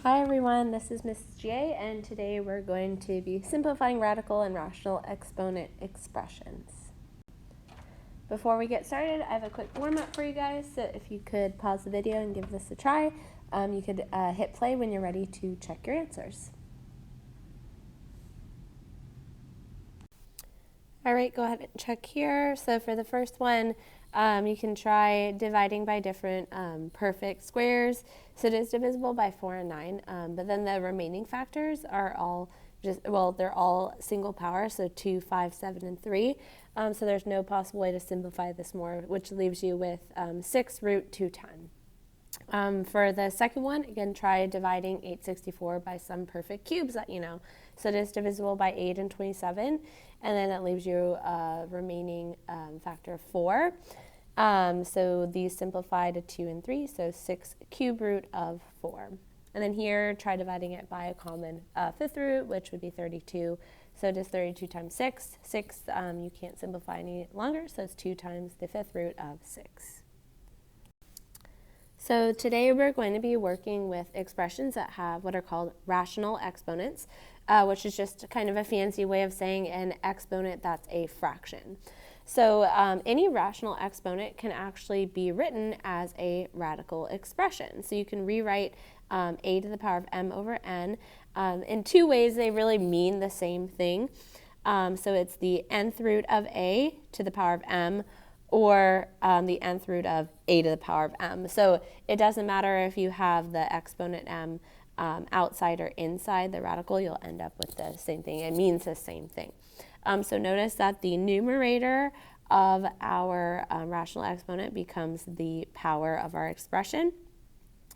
Hi everyone, this is Mrs. J, and today we're going to be simplifying radical and rational exponent expressions. Before we get started, I have a quick warm-up for you guys, so if you could pause the video and give this a try, you could hit play when you're ready to check your answers. All right, go ahead and check here. So for the first one, you can try dividing by different perfect squares. So it is divisible by 4 and 9, but then the remaining factors are all they're all single power, so 2, 5, 7, and 3. So there's no possible way to simplify this more, which leaves you with 6 root 210. For the second one, again, try dividing 864 by some perfect cubes that you know. So it is divisible by 8 and 27, and then that leaves you a remaining factor of 4. So these simplify to 2 and 3, so 6 cube root of 4. And then here, try dividing it by a common fifth root, which would be 32. So it is 32 times 6. 6, you can't simplify any longer, so it's 2 times the fifth root of 6. So today we're going to be working with expressions that have what are called rational exponents, which is just kind of a fancy way of saying an exponent that's a fraction. So any rational exponent can actually be written as a radical expression. So you can rewrite a to the power of m over n. In two ways, they really mean the same thing. So it's the nth root of a to the power of m, or the nth root of a to the power of m. So it doesn't matter if you have the exponent m outside or inside the radical, you'll end up with the same thing. It means the same thing. So notice that the numerator of our rational exponent becomes the power of our expression,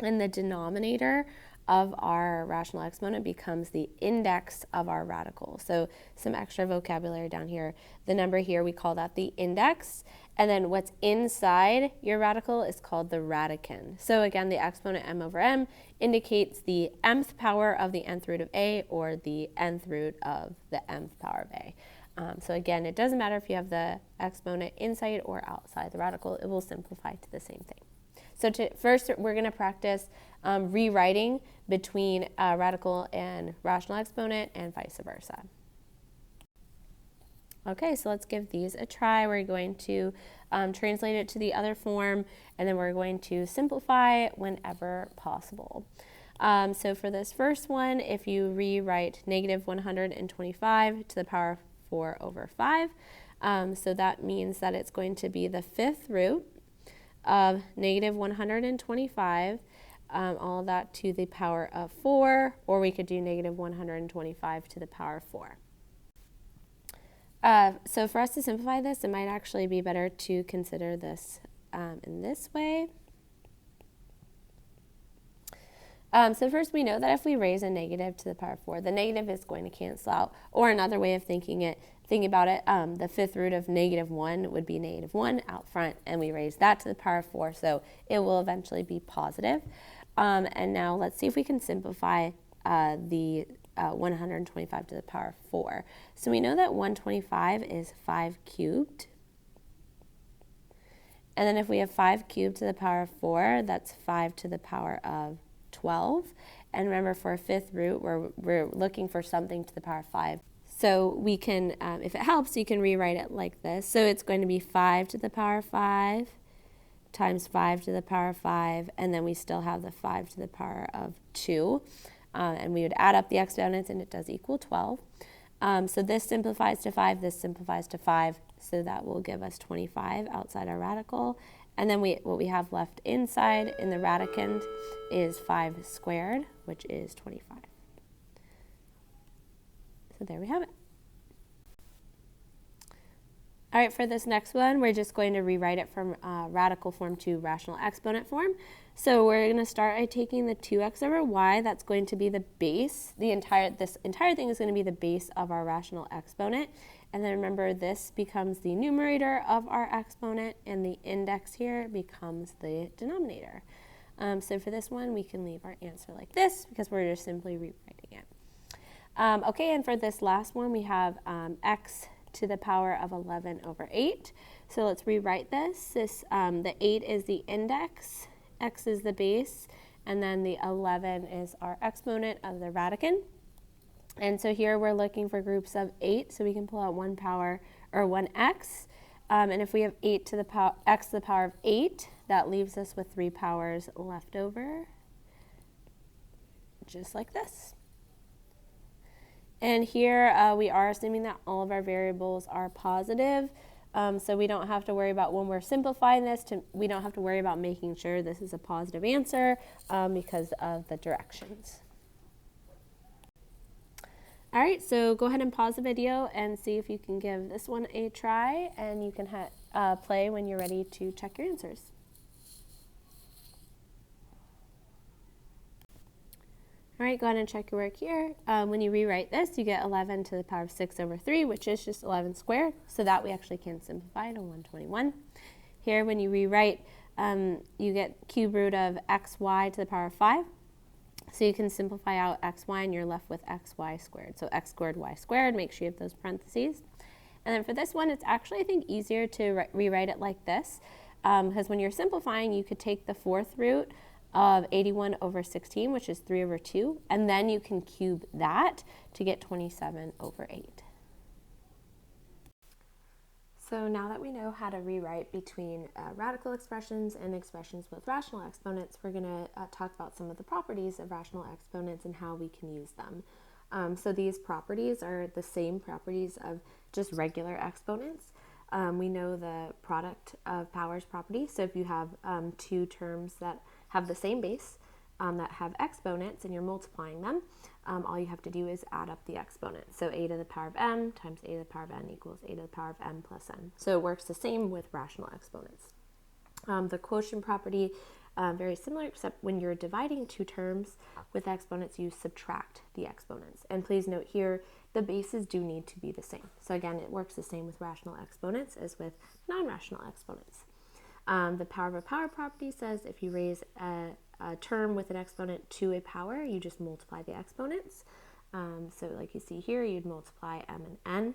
and the denominator of our rational exponent becomes the index of our radical. So some extra vocabulary down here. The number here, we call that the index, and then what's inside your radical is called the radicand. So again, the exponent m over m indicates the mth power of the nth root of a, or the nth root of the mth power of a. So again, it doesn't matter if you have the exponent inside or outside the radical, it will simplify to the same thing. So first, we're going to practice rewriting between radical and rational exponent and vice versa. Okay, so let's give these a try. We're going to translate it to the other form, and then we're going to simplify whenever possible. So for this first one, if you rewrite negative 125 to the power of 4 over 5, so that means that it's going to be the fifth root of negative 125, all of that to the power of 4, or we could do negative 125 to the power of 4. So for us to simplify this, it might actually be better to consider this in this way. So first, we know that if we raise a negative to the power of 4, the negative is going to cancel out. Or another way of thinking about it, the fifth root of negative 1 would be negative 1 out front, and we raise that to the power of 4, so it will eventually be positive. And now let's see if we can simplify the 125 to the power of 4. So we know that 125 is 5 cubed. And then if we have 5 cubed to the power of 4, that's 5 to the power of 12. And remember, for a fifth root, we're looking for something to the power of 5. So we can, if it helps, you can rewrite it like this. So it's going to be 5 to the power of 5 times 5 to the power of 5, and then we still have the 5 to the power of 2. And we would add up the exponents, and it does equal 12. So this simplifies to 5, this simplifies to 5, so that will give us 25 outside our radical. And then what we have left inside in the radicand is 5 squared, which is 25. So there we have it. All right, for this next one, we're just going to rewrite it from radical form to rational exponent form. So we're going to start by taking the 2x over y. That's going to be the base. This entire thing is going to be the base of our rational exponent. And then remember, this becomes the numerator of our exponent, and the index here becomes the denominator. So for this one, we can leave our answer like this because we're just simply rewriting it. Okay, and for this last one, we have x to the power of 11 over 8. So let's rewrite this. The 8 is the index, x is the base, and then the 11 is our exponent of the radicand. And so here we're looking for groups of 8, so we can pull out 1 power, or 1x. And if we have 8 to the power, x to the power of 8, that leaves us with 3 powers left over, just like this. And here we are assuming that all of our variables are positive. So we don't have to worry about, when we're simplifying this, we don't have to worry about making sure this is a positive answer because of the directions. All right, so go ahead and pause the video and see if you can give this one a try, and you can play when you're ready to check your answers. All right, go ahead and check your work here. When you rewrite this, you get 11 to the power of 6 over 3, which is just 11 squared, so that we actually can simplify to 121. Here, when you rewrite, you get cube root of xy to the power of 5. So you can simplify out xy, and you're left with xy squared. So x squared, y squared, make sure you have those parentheses. And then for this one, it's actually, I think, easier to rewrite it like this, because when you're simplifying, you could take the 4th root of 81 over 16, which is 3 over 2, and then you can cube that to get 27 over 8. So now that we know how to rewrite between radical expressions and expressions with rational exponents, we're going to talk about some of the properties of rational exponents and how we can use them. So these properties are the same properties of just regular exponents. We know the product of powers property. So if you have 2 terms that have the same base, that have exponents, and you're multiplying them, all you have to do is add up the exponents. So a to the power of m times a to the power of n equals a to the power of m plus n. So it works the same with rational exponents. The quotient property, very similar, except when you're dividing 2 terms with exponents, you subtract the exponents. And please note here, the bases do need to be the same. So again, it works the same with rational exponents as with non-rational exponents. The power of a power property says if you raise a term with an exponent to a power, you just multiply the exponents. So like you see here, you'd multiply m and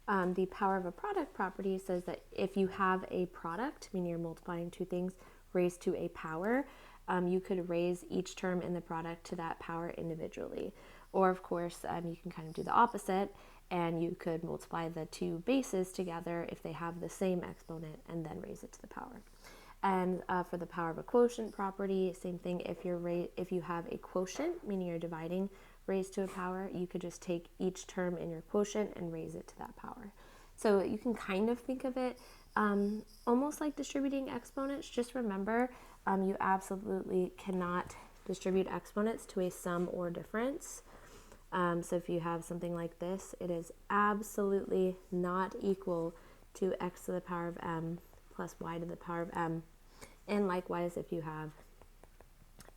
n. The power of a product property says that if you have a product, meaning you're multiplying 2 things, raised to a power, you could raise each term in the product to that power individually. Or of course, you can kind of do the opposite, and you could multiply the 2 bases together if they have the same exponent and then raise it to the power. And for the power of a quotient property, same thing. If you have a quotient, meaning you're dividing raised to a power, you could just take each term in your quotient and raise it to that power. So you can kind of think of it almost like distributing exponents. Just remember, you absolutely cannot distribute exponents to a sum or difference. So if you have something like this, it is absolutely not equal to x to the power of m plus y to the power of m. And likewise, if you have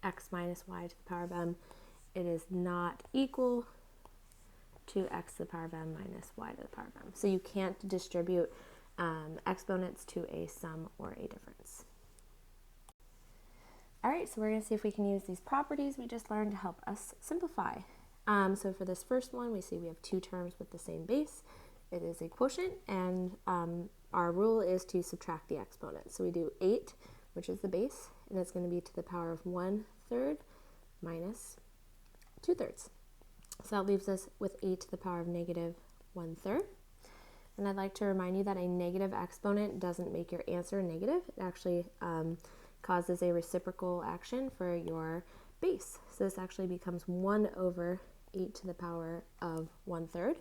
x minus y to the power of m, it is not equal to x to the power of m minus y to the power of m. So you can't distribute exponents to a sum or a difference. All right, so we're going to see if we can use these properties we just learned to help us simplify. So for this first one, we see we have 2 terms with the same base. It is a quotient, and our rule is to subtract the exponents. So we do 8, which is the base, and it's going to be to the power of 1/3 minus 2/3. So that leaves us with 8 to the power of negative 1/3. And I'd like to remind you that a negative exponent doesn't make your answer negative. It actually causes a reciprocal action for your base. So this actually becomes 1/8 to the power of 1/3.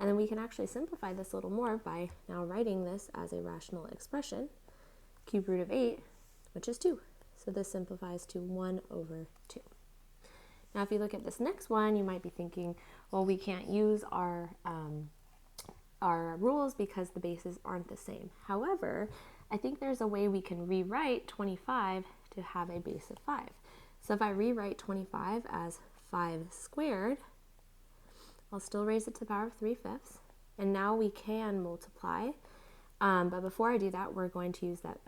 And then we can actually simplify this a little more by now writing this as a rational expression, cube root of 8, which is 2. So this simplifies to 1/2. Now if you look at this next one, you might be thinking, well, we can't use our rules because the bases aren't the same. However, I think there's a way we can rewrite 25 to have a base of 5. So if I rewrite 25 as 5 squared, I'll still raise it to the power of 3/5. And now we can multiply. But before I do that, we're going to use that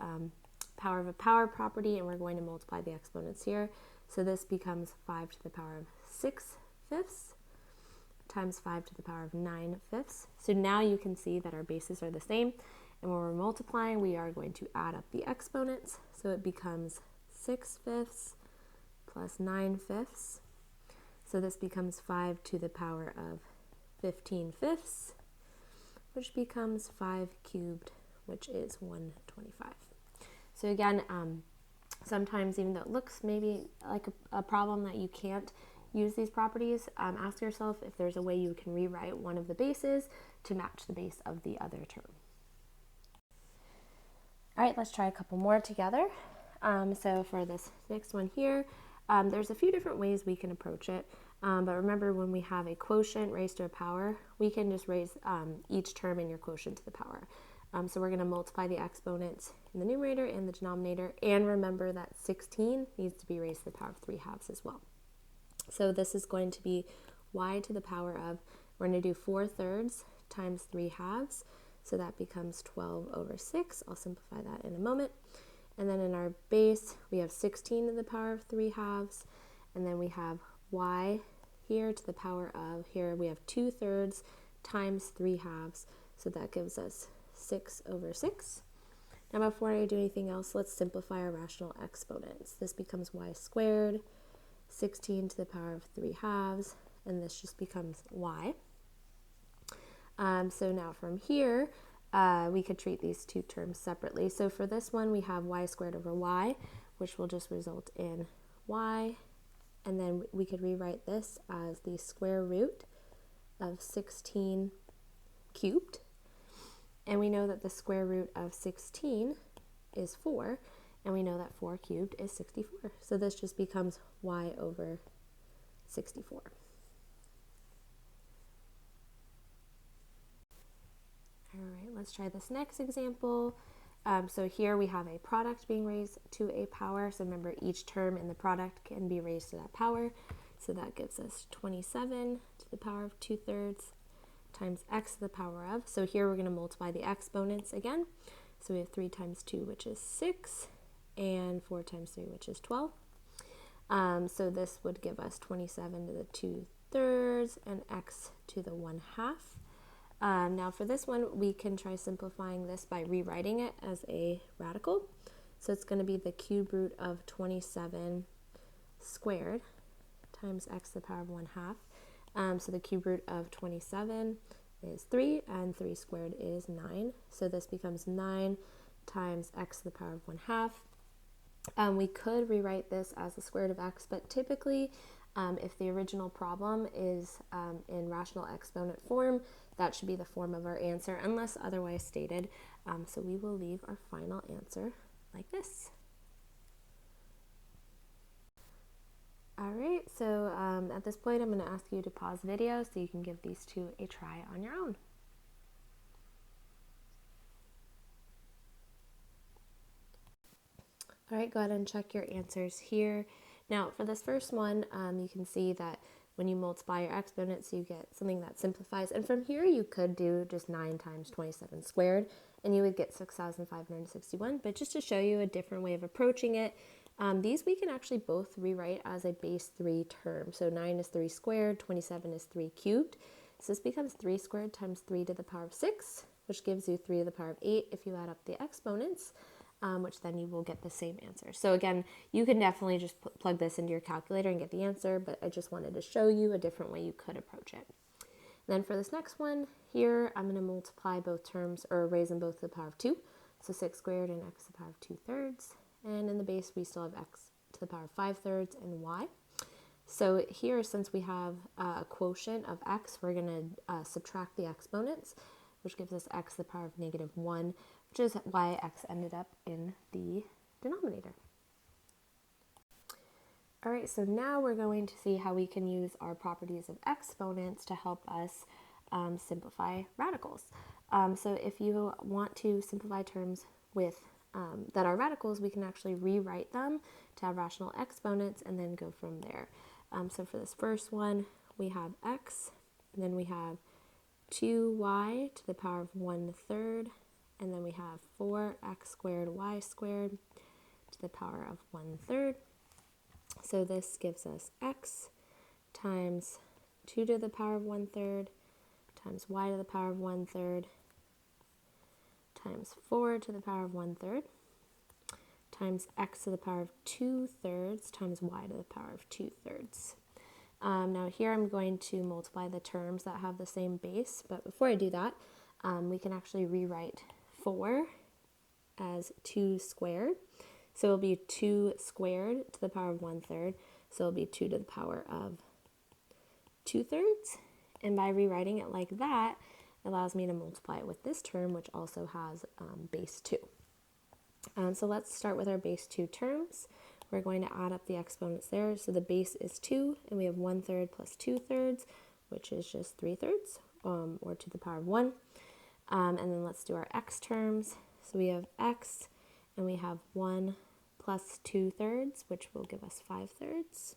power of a power property, and we're going to multiply the exponents here. So this becomes 5 to the power of 6/5 times 5 to the power of 9/5. So now you can see that our bases are the same. And when we're multiplying, we are going to add up the exponents. So it becomes 6/5 plus 9/5. So this becomes 5 to the power of 15/5, which becomes 5 cubed, which is 125. So again, sometimes even though it looks maybe like a problem that you can't use these properties, ask yourself if there's a way you can rewrite one of the bases to match the base of the other term. All right, let's try a couple more together. So for this next one here, there's a few different ways we can approach it. But remember, when we have a quotient raised to a power, we can just raise each term in your quotient to the power. So we're going to multiply the exponents in the numerator and the denominator. And remember that 16 needs to be raised to the power of 3/2 as well. So this is going to be y to the power of, we're going to do 4/3 times 3/2. So that becomes 12/6. I'll simplify that in a moment. And then in our base, we have 16 to the power of 3/2. And then we have y here to the power of, here we have 2/3 times 3/2. So that gives us 6/6. Now before I do anything else, let's simplify our rational exponents. This becomes y squared, 16 to the power of 3/2, and this just becomes y. So now from here, we could treat these two terms separately. So for this one, we have y squared over y, which will just result in y. And then we could rewrite this as the square root of 16 cubed. And we know that the square root of 16 is 4, and we know that 4 cubed is 64. So this just becomes y over 64. All right, let's try this next example. So here we have a product being raised to a power. So remember, each term in the product can be raised to that power. So that gives us 27 to the power of 2/3 times x to the power of. So here we're going to multiply the exponents again. So we have 3 times 2, which is 6, and 4 times 3, which is 12. So this would give us 27 to the 2/3 and x to the 1/2. Now for this one, we can try simplifying this by rewriting it as a radical. So it's going to be the cube root of 27 squared times x to the power of 1/2. So the cube root of 27 is 3, and 3 squared is 9. So this becomes 9 times x to the power of 1/2. We could rewrite this as the square root of x, but typically if the original problem is in rational exponent form, that should be the form of our answer unless otherwise stated. So we will leave our final answer like this. All right, so at this point, I'm going to ask you to pause the video so you can give these two a try on your own. All right, go ahead and check your answers here. Now, for this first one, you can see that when you multiply your exponents, you get something that simplifies. And from here, you could do just 9 times 27 squared, and you would get 6,561. But just to show you a different way of approaching it, these we can actually both rewrite as a base 3 term. So 9 is 3 squared, 27 is 3 cubed. So this becomes 3 squared times 3 to the power of 6, which gives you 3 to the power of 8 if you add up the exponents. Which then you will get the same answer. So again, you can definitely just plug this into your calculator and get the answer, but I just wanted to show you a different way you could approach it. Then for this next one here, I'm going to multiply both terms, or raise them both to the power of 2. So 6 squared and x to the power of 2/3. And in the base, we still have x to the power of 5/3 and y. So here, since we have a quotient of x, we're going to subtract the exponents, which gives us x to the power of -1, which is why x ended up in the denominator. All right, so now we're going to see how we can use our properties of exponents to help us simplify radicals. So if you want to simplify terms with that are radicals, we can actually rewrite them to have rational exponents and then go from there. So for this first one, we have x, and then we have 2y to the power of 1/3, and then we have 4x squared y squared to the power of 1/3. So this gives us x times 2 to the power of 1/3 times y to the power of 1/3 times 4 to the power of 1/3. times x to the power of 2/3 times y to the power of 2/3. Now here I'm going to multiply the terms that have the same base, but before I do that, we can actually rewrite 4 as 2 squared. So it'll be 2 squared to the power of 1/3, so it'll be 2 to the power of 2/3. And by rewriting it like that, it allows me to multiply it with this term, which also has base 2. So let's start with our base 2 terms. We're going to add up the exponents there. So the base is 2, and we have 1/3 plus 2/3, which is just 3/3, or to the power of 1. And then let's do our x terms. So we have x, and we have 1 plus 2/3, which will give us 5/3.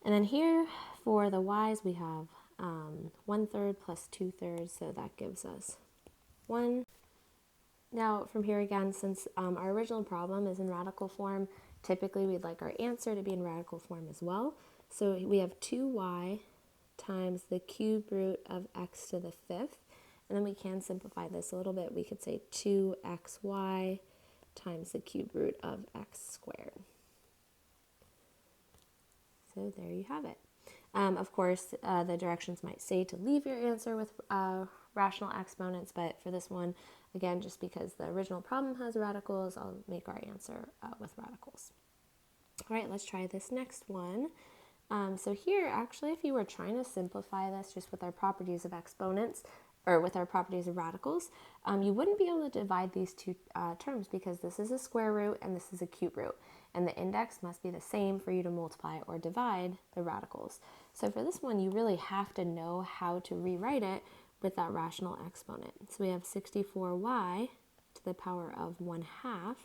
And then here, for the y's, we have 1/3 plus 2/3, so that gives us 1. Now, from here again, since our original problem is in radical form, typically we'd like our answer to be in radical form as well. So we have 2y times the cube root of x to the 5th. And then we can simplify this a little bit. We could say 2xy times the cube root of x squared. So there you have it. Of course, the directions might say to leave your answer with rational exponents, but for this one, again, just because the original problem has radicals, I'll make our answer with radicals. All right, let's try this next one. So here, actually, if you were trying to simplify this just with our properties of exponents, or with our properties of radicals, you wouldn't be able to divide these two terms because this is a square root and this is a cube root. And the index must be the same for you to multiply or divide the radicals. So for this one, you really have to know how to rewrite it with that rational exponent. So we have 64y to the power of 1/2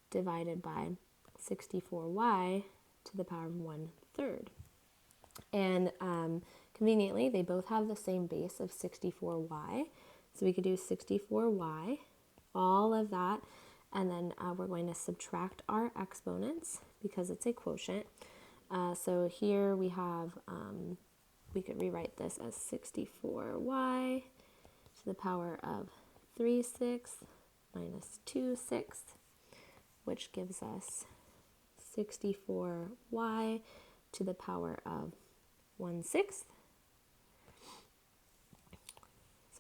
divided by 64y to the power of 1/3. And conveniently, they both have the same base of 64y. So we could do 64y, all of that, and then we're going to subtract our exponents because it's a quotient. So here we have, we could rewrite this as 64y to the power of 3/6 minus 2/6, which gives us 64y to the power of 1/6.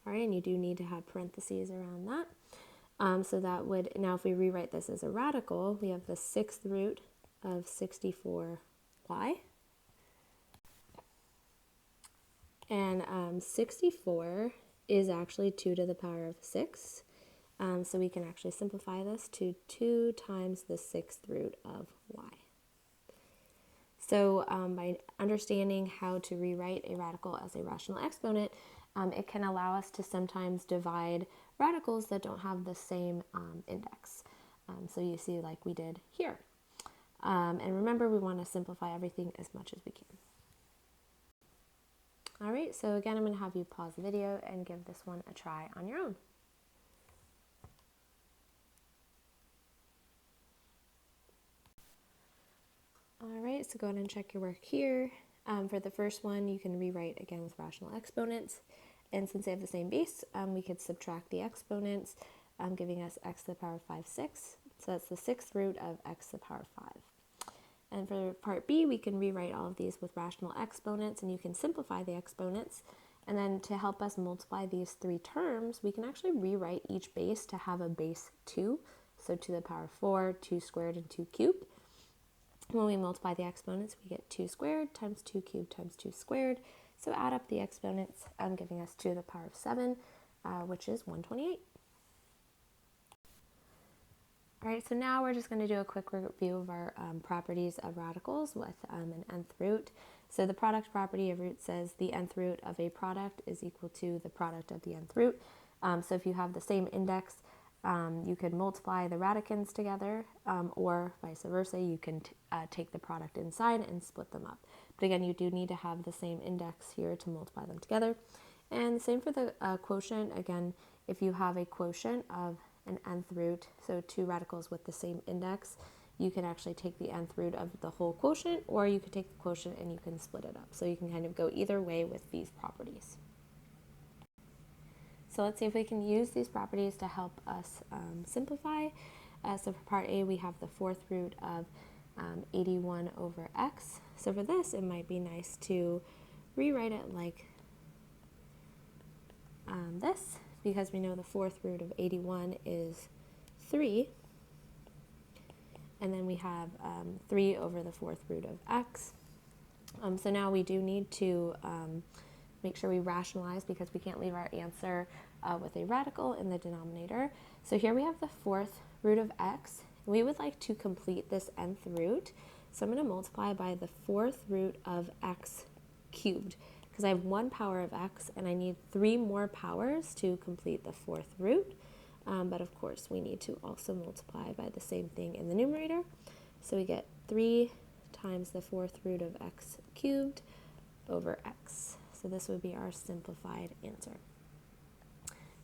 Sorry, and you do need to have parentheses around that. So that would, now if we rewrite this as a radical, we have the 6th root of 64y. And 64 is actually 2 to the power of 6. So we can actually simplify this to 2 times the 6th root of y. So by understanding how to rewrite a radical as a rational exponent, it can allow us to sometimes divide radicals that don't have the same index. So you see like we did here. And remember, we want to simplify everything as much as we can. All right, so again, I'm going to have you pause the video and give this one a try on your own. All right, so go ahead and check your work here. For the first one, you can rewrite again with rational exponents. And since they have the same base, we could subtract the exponents, giving us x to the power of 5/6. So that's the 6th root of x to the power of 5. And for part B, we can rewrite all of these with rational exponents, and you can simplify the exponents. And then to help us multiply these three terms, we can actually rewrite each base to have a base 2. So to the power of 4, 2 squared, and 2 cubed. When we multiply the exponents, we get 2 squared times 2 cubed times 2 squared. So add up the exponents, giving us 2 to the power of 7, which is 128. All right, so now we're just going to do a quick review of our properties of radicals with an nth root. So the product property of root says the nth root of a product is equal to the product of the nth root. So if you have the same index, you could multiply the radicands together, or vice versa. You can take the product inside and split them up. But again, you do need to have the same index here to multiply them together. And same for the quotient. Again, if you have a quotient of an nth root, so two radicals with the same index, you can actually take the nth root of the whole quotient, or you could take the quotient and you can split it up. So you can kind of go either way with these properties. So let's see if we can use these properties to help us simplify. So for part A, we have the fourth root of 81 over x. So for this, it might be nice to rewrite it like this, because we know the fourth root of 81 is 3. And then we have 3 over the fourth root of x. So now we do need to make sure we rationalize, because we can't leave our answer with a radical in the denominator. So here we have the fourth root of x. We would like to complete this nth root. So I'm going to multiply by the fourth root of x cubed, because I have 1 power of x and I need 3 more powers to complete the fourth root. But of course we need to also multiply by the same thing in the numerator. So we get 3 times the fourth root of x cubed over x. So this would be our simplified answer.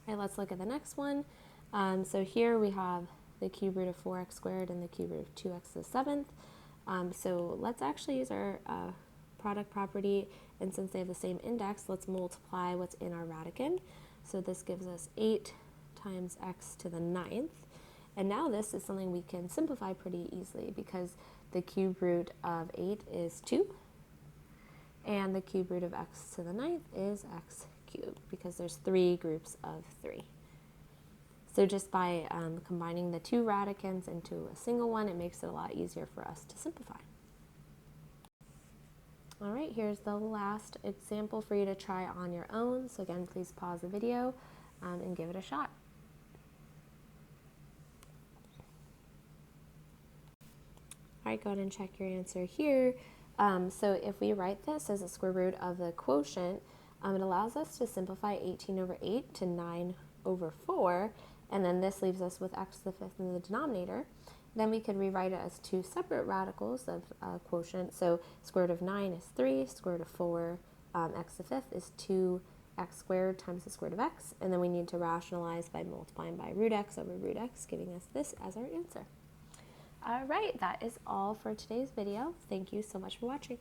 All right, let's look at the next one. So here we have the cube root of 4x squared and the cube root of 2x to the 7th. So let's actually use our product property, and since they have the same index, let's multiply what's in our radicand. So this gives us 8 times x to the 9th. And now this is something we can simplify pretty easily, because the cube root of 8 is 2, and the cube root of x to the 9th is x cubed, because there's 3 groups of 3. So just by combining the 2 radicands into a single one, it makes it a lot easier for us to simplify. All right, here's the last example for you to try on your own. So again, please pause the video and give it a shot. All right, go ahead and check your answer here. So if we write this as a square root of the quotient, it allows us to simplify 18 over 8 to 9 over 4, and then this leaves us with x to the 5th in the denominator. Then we could rewrite it as 2 separate radicals of quotient. So square root of 9 is 3, square root of 4, x to the 5th is 2x squared times the square root of x, and then we need to rationalize by multiplying by root x over root x, giving us this as our answer. All right, that is all for today's video. Thank you so much for watching.